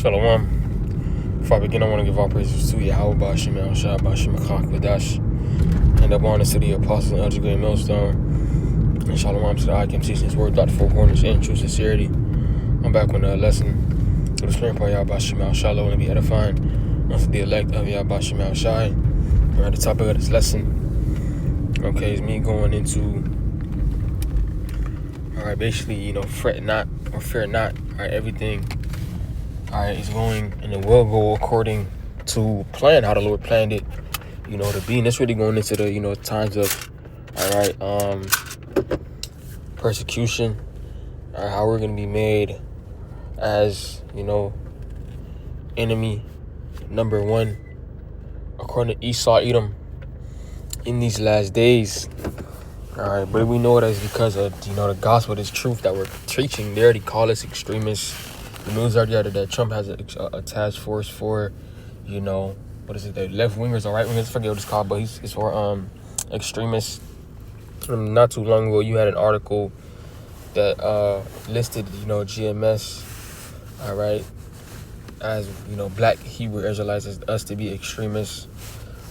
Shalom. Before I begin, I want to give all praises to Yahweh Bashim El Shah Bashim Chak Vadash, and up on the city of apostles and Elder Great Millstone. And Shalom to the I Cam teaching his word, Dr. Four Corners, and true sincerity. I'm back with a lesson to the spring part of Yahweh Bashim El Shah, and be edifying unto the elect of Yahweh Bashim El Shah. We're at the topic of this lesson. Okay, it's me going into, alright, basically, fret not or fear not. Alright, everything. Alright, it's going and it will go according to plan, how the Lord planned it, to be. And it's really going into the, times of, persecution, how we're going to be made as, enemy number one, according to Esau, Edom, in these last days. Alright, but we know that it's because of, the gospel, this truth that we're preaching. They already call us extremists. The news already out that Trump has a task force for, what is it, the left wingers or right wingers? I forget what it's called, but it's for extremists. Not too long ago, you had an article that listed, GMS, all right, as, black Hebrew Israelites, as us to be extremists.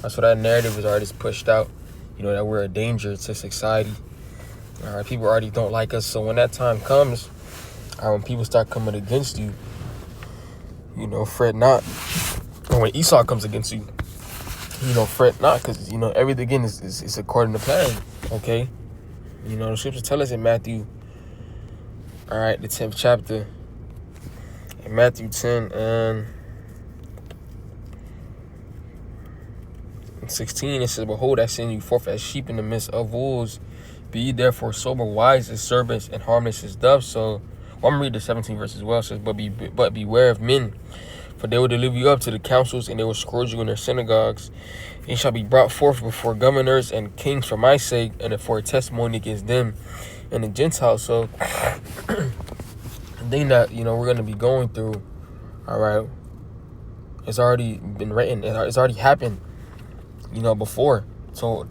So that narrative is already pushed out, that we're a danger to society. All right, people already don't like us. So when that time comes, when people start coming against you, fret not. And when Esau comes against you, fret not, because, everything again is according to plan, okay? The scriptures tell us in Matthew, the 10th chapter, in Matthew 10 and 16, it says, "Behold, I send you forth as sheep in the midst of wolves. Be ye therefore sober, wise as serpents, and harmless as doves." So, I'm going to read the 17th verse as well. It says, But beware of men, for they will deliver you up to the councils, and they will scourge you in their synagogues. And you shall be brought forth before governors and kings for my sake, and for a testimony against them and the Gentiles. So, the thing that, we're going to be going through, all right, it's already been written. It's already happened, before. So,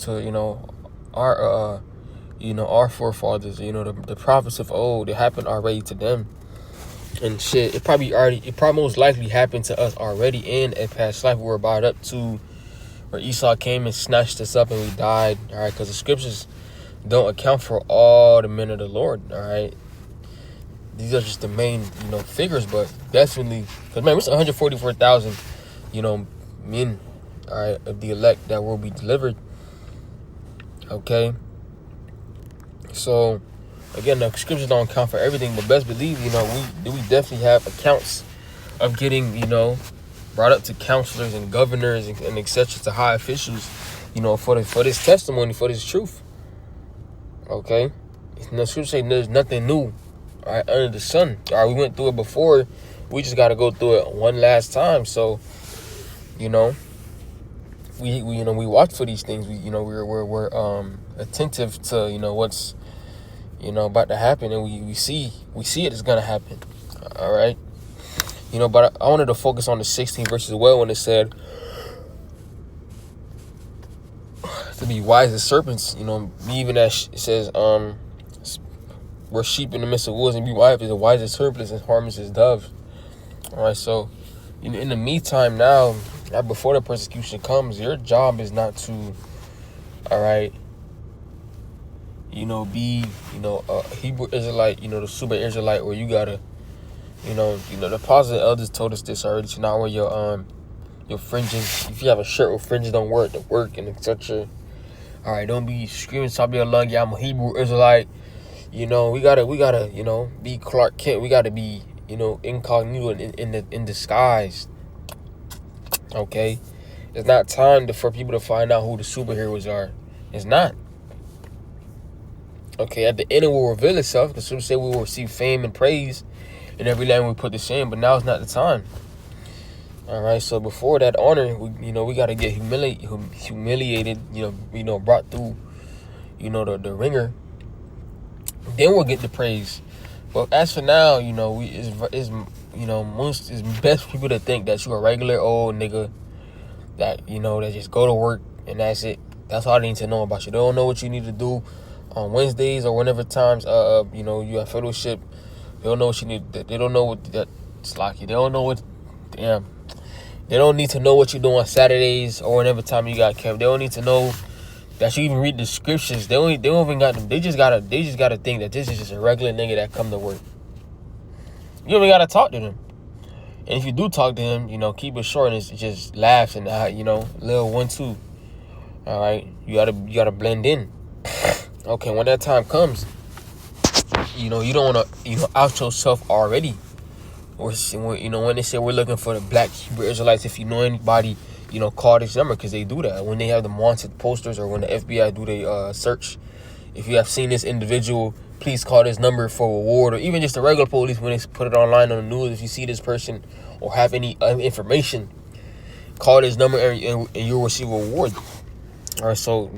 our forefathers, the prophets of old, it happened already to them. And shit, it probably most likely happened to us already in a past life. We were brought up to where Esau came and snatched us up and we died, all right? Because the scriptures don't account for all the men of the Lord, all right? These are just the main, figures, but definitely, because, man, it's 144,000, men, all right, of the elect that will be delivered, okay? So, again, the scriptures don't account for everything, but best believe, we definitely have accounts of getting, brought up to counselors and governors and et cetera, to high officials, for this testimony, for this truth, okay? The scriptures say there's nothing new, all right, under the sun. All right, we went through it before. We just got to go through it one last time. So, we watch for these things. We're attentive to, what's, about to happen, and we see it is gonna happen. All right, but I wanted to focus on the 16th verse as well, when it said to be wise as serpents. Even as it says, we're sheep in the midst of wolves, and be wise as serpents and harmless as doves. All right, so in the meantime now, before the persecution comes, your job is not to, all right, be, a Hebrew Israelite, the super Israelite, where you gotta, the positive elders told us this already, to not wear your fringes. If you have a shirt with fringes, don't wear it to work, and etc. All right, don't be screaming top of your lung, yeah, I'm a Hebrew Israelite. We gotta, be Clark Kent. We gotta be, incognito in disguise. Okay, it's not time for people to find out who the superheroes are. It's not. Okay, at the end it will reveal itself, because some say we will receive fame and praise in every land we put this in, but now is not the time. All right, so before that honor, we got to get humiliated, brought through, the ringer. Then we'll get the praise. But as for now, it's best for people to think that you a regular old nigga that, that just go to work and that's it. That's all they need to know about you. They don't know what you need to do on Wednesdays or whenever times, you have fellowship. They don't know what you need. They don't know what that's like. They don't know what Damn. They don't need to know what you do on Saturdays or whenever time you got kept. They don't need to know that you even read the scriptures. They don't even got them. They just gotta think that this is just a regular nigga that come to work. You don't even gotta talk to them. And if you do talk to him, keep it short and it's just laughs and little 1-2. All right, you gotta blend in. Okay, when that time comes, you don't wanna out yourself already. Or when they say we're looking for the Black Hebrew Israelites, if you know anybody, call this number, because they do that when they have the wanted posters or when the FBI do the search. If you have seen this individual, please call this number for a reward, or even just the regular police when they put it online on the news. If you see this person or have any information, call this number and you'll receive a reward. All right, so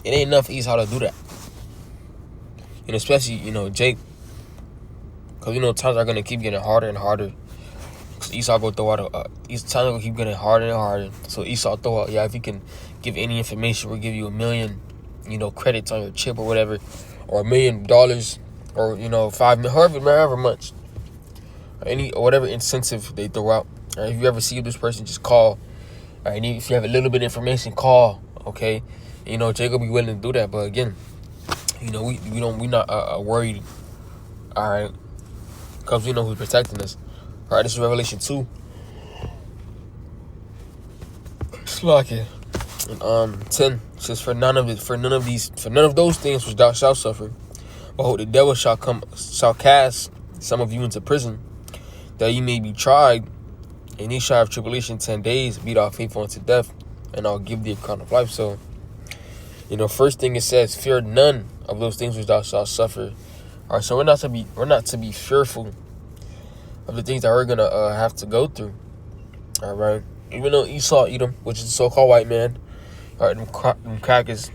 it ain't enough easy how to do that. Especially Jake, because times are gonna keep getting harder and harder. Cause Esau go throw out these times will keep getting harder and harder. So Esau throw out, if you can give any information, we'll give you $1 million, credits on your chip or whatever, or $1 million, or $5 million, however much, or whatever incentive they throw out. All right, if you ever see this person, just call. All right, if you have a little bit of information, call. Okay, Jake will be willing to do that. But again, we not worried. All right, because we know who's protecting us. All right, this is Revelation 2. Slovakia. And 10 it says, for none of those things which thou shalt suffer, behold, the devil shall cast some of you into prison, that ye may be tried, and ye shall have tribulation 10 days. Be thou faithful unto death, and I'll give thee a crown of life. So, first thing it says, fear none of those things which thou shalt suffer. All right, so we're not to be fearful of the things that we're gonna have to go through. All right, even though Esau Edom, which is the so-called white man, all right, them crackers,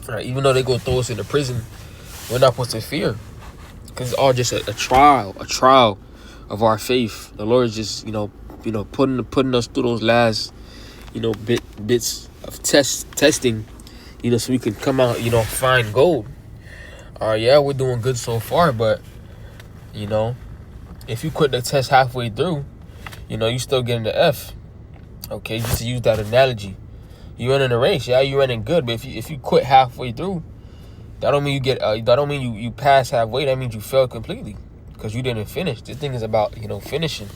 all right, even though they go throw us into prison, we're not supposed to fear, because it's all just a trial of our faith. The Lord is just putting us through those last bits of testing, so we can come out find gold. All right, yeah, we're doing good so far, but if you quit the test halfway through, you still getting the F. Okay, just to use that analogy, you running a race, you running good, but if you quit halfway through, that don't mean you get that don't mean you pass halfway. That means you failed completely, because you didn't finish. This thing is about finishing.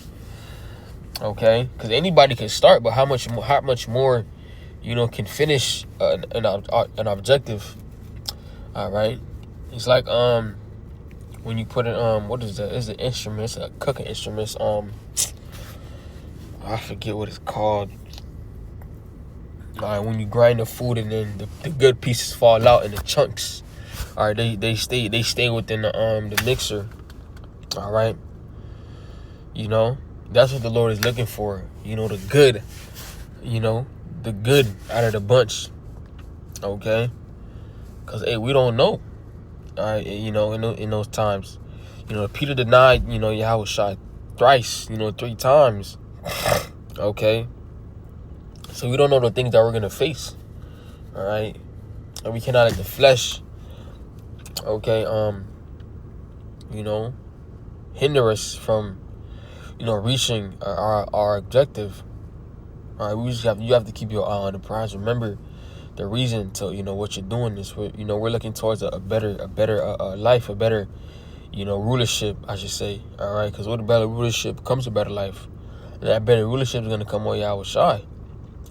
Okay, because anybody can start, but how much more can finish an objective. All right, it's like when you put it what is that? It's an instrument. It's a cooking instrument. I forget what it's called. All right, when you grind the food and then the good pieces fall out in the chunks. All right, they stay within the mixer. All right, that's what the Lord is looking for. The good. The good out of the bunch. Okay, because we don't know. All right, in those times, Peter denied Yahweh shot thrice, 3 times. Okay, so we don't know the things that we're gonna face. All right, and we cannot let the flesh, hinder us from reaching our objective. All right, you have to keep your eye on the prize. Remember the reason to what you're doing is we're looking towards a better life, a better rulership, I should say. All right, because with a better rulership comes a better life, and that better rulership is going to come on Yahweh Shai.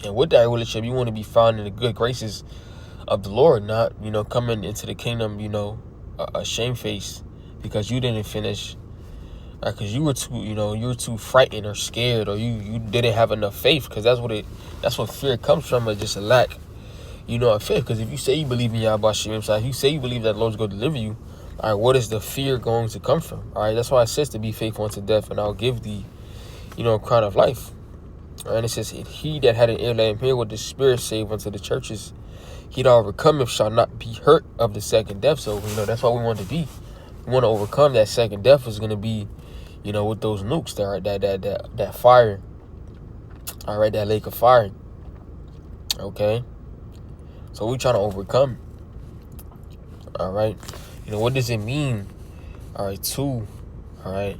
And with that rulership, you want to be found in the good graces of the Lord, not coming into the kingdom a shamefaced because you didn't finish, because you were too frightened or scared, or you didn't have enough faith, because that's what fear comes from, is just a lack of faith. Because if you say you believe in Yahweh Shem, if you say you believe that the Lord's going to deliver you, all right, what is the fear going to come from? All right, that's why it says to be faithful unto death, and I'll give thee a crown of life. All right, and it says, he that had an ear, let him hear what the Spirit saith unto the churches. He that overcometh shall not be hurt of the second death. So that's what we want to be. We want to overcome that second death. Is going to be with those nukes, that fire. All right, that lake of fire. Okay, so we're trying to overcome. All right, what does it mean? All right, all right,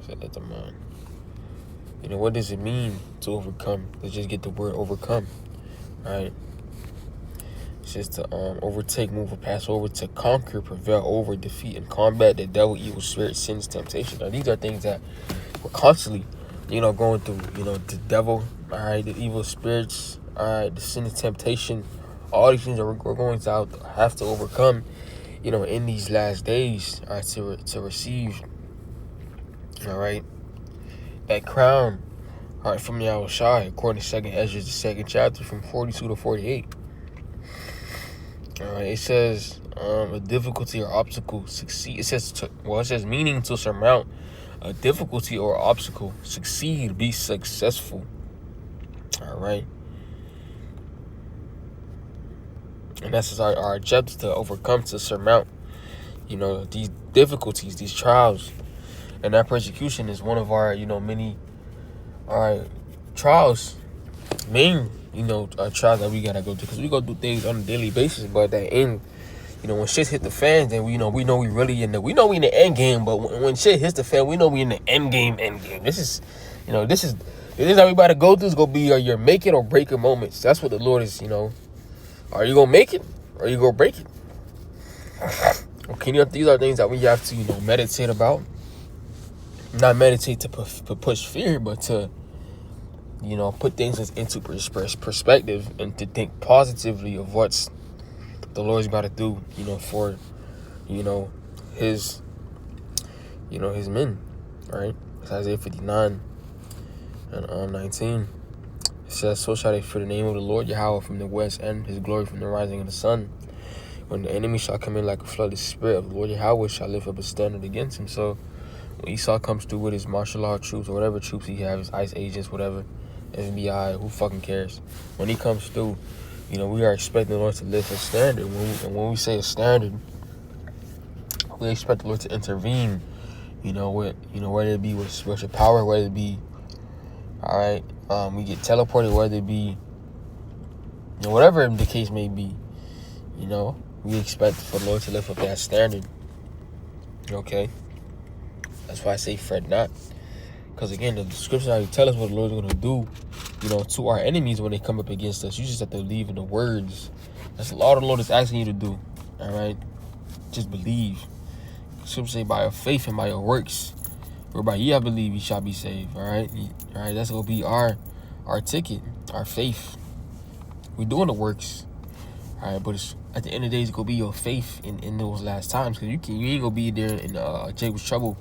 Set at the mind. What does it mean to overcome? Let's just get the word overcome. Right? It's just to overtake, move, or pass over, to conquer, prevail over, defeat, and combat the devil, evil spirit, sins, temptation. Now, these are things that we're constantly, going through. The devil, all right, the evil spirits, all right, the sin and temptation, all these things that we're going to have to overcome, in these last days, all right, to receive, all right, that crown, all right, from Yahweh Shai, according to 2nd Ezra, the 2nd chapter, from 42 to 48. All right, it says a difficulty or obstacle succeed. It says meaning to surmount a difficulty or obstacle, succeed, be successful. All right, and that's our objective, to overcome, to surmount, these difficulties, these trials, and that persecution is one of our, many, all right, trials, main, trials that we gotta go through, because we go through things on a daily basis, but at the end, when shit hit the fan, then we know we really we know we in the end game, but when shit hits the fan, we know we in the end game. This is how we about to go through. Is gonna be your make it or break it moments. That's what the Lord is, are you gonna make it or are you gonna break it? Okay, these are things that we have to, meditate about. Not meditate to push fear, but to, put things into perspective, and to think positively of what's the Lord's about to do, for, his, his men, right? It's Isaiah 59 and 19. It says, so shall they fear the name of the Lord Yahweh from the west, and his glory from the rising of the sun. When the enemy shall come in like a flood, the spirit of the Lord Yahweh shall lift up a standard against him. So when Esau comes through with his martial law troops, or whatever troops he has, his ICE agents, whatever, FBI, who fucking cares? When he comes through, we are expecting the Lord to lift a standard. When we say a standard, we expect the Lord to intervene, whether it be with your power, whether it be, all right, we get teleported, whether it be, whatever the case may be, we expect for the Lord to lift up that standard. Okay? That's why I say fret not. Because again, the scriptures already tell us what the Lord's going to do, to our enemies when they come up against us. You just have to believe in the words. That's all the Lord is asking you to do. All right? Just believe. The scriptures say by your faith and by your works, whereby ye have believed, ye shall be saved. All right? All right, that's going to be our ticket, our faith. We're doing the works. All right, but at the end of the day, it's going to be your faith in those last times. Because you ain't going to be there in Jacob's trouble,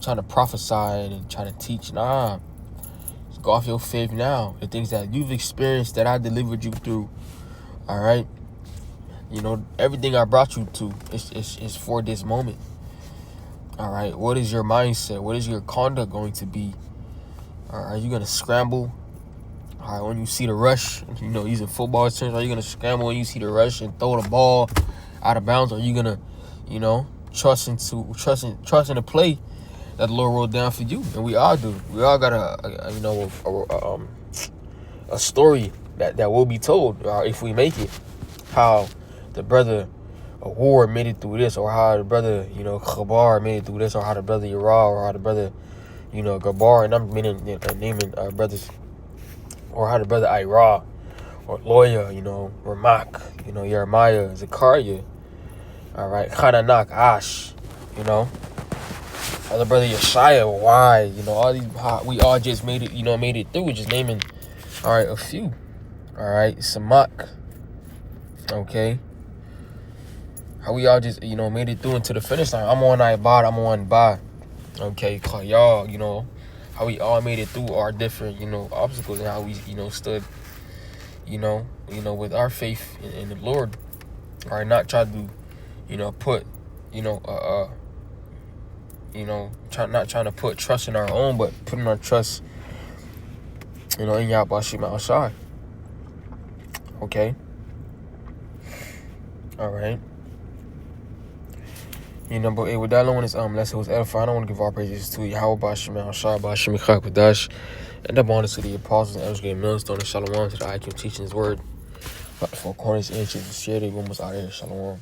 trying to prophesy and trying to teach. Nah. Just go off your faith now. The things that you've experienced, that I delivered you through. All right? Everything I brought you to is for this moment. All right? What is your mindset? What is your conduct going to be? Are you going to scramble? All right, when you see the rush, using football terms, are you going to scramble when you see the rush and throw the ball out of bounds? Or are you going to, trust in the play that the Lord wrote down for you? And we all do. We all got a story that will be told if we make it. How the brother War made it through this, or how the brother, Khabar made it through this, or how the brother Yara, or how the brother, Gabar, and I'm naming brothers, or how the brother Ira, or Loya, Ramak, Jeremiah, Zechariah, all right, Hananak, Ash, other brother Yeshaya, why, all these, we all just made it, made it through. We're just naming, all right, a few, all right, Samak, okay, how we all just, made it through into the finish line. I'm on Ibad, I'm on Ba, okay, y'all, how we all made it through our different, obstacles, and how we, stood, with our faith in the Lord, all right, not try to, put, not trying to put trust in our own, but putting our trust, in Yahweh Shema Shai. Okay? Alright. But with that alone, lesson was edifying. I want to give all praises to Yahweh Shema Shai, Bashim Chakadash, and the bonus to the apostles and elders, millstone, and shalom to the IQ teaching his word. But for corners, inches, share the room was out here. Shalom.